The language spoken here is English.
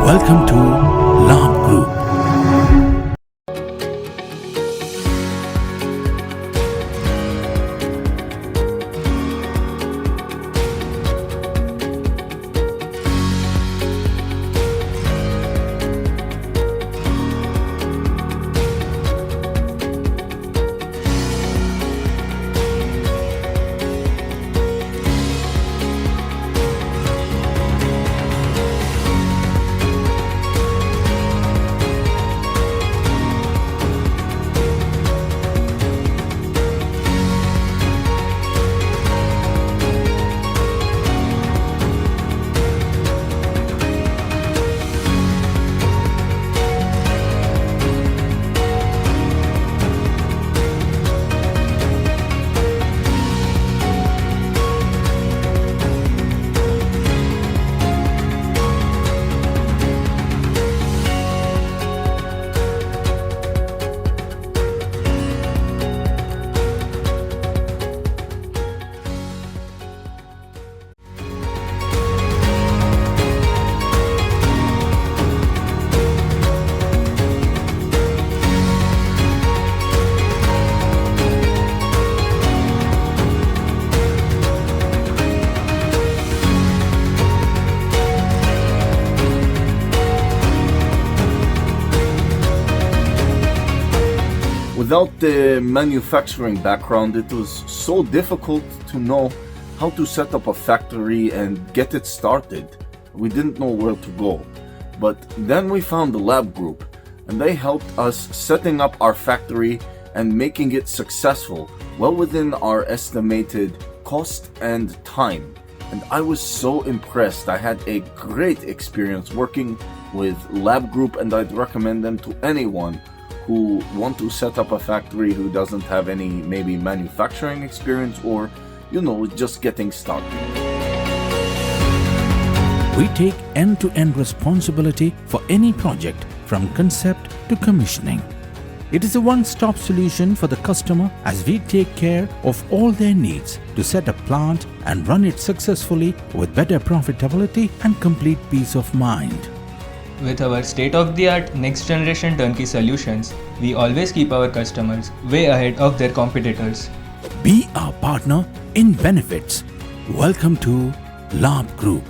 Welcome to Labh Group. Without the manufacturing background, it was so difficult to know how to set up a factory and get it started. We didn't know where to go. But then we found the Labh Group, and they helped us setting up our factory and making it successful, well within our estimated cost and time. And I was so impressed. I had a great experience working with Labh Group, and I'd recommend them to anyone who want to set up a factory who doesn't have any maybe manufacturing experience or, just getting started. We take end-to-end responsibility for any project from concept to commissioning. It is a one-stop solution for the customer as we take care of all their needs to set a plant and run it successfully with better profitability and complete peace of mind. With our state-of-the-art next-generation turnkey solutions, we always keep our customers way ahead of their competitors. Be our partner in benefits. Welcome to Labh Group.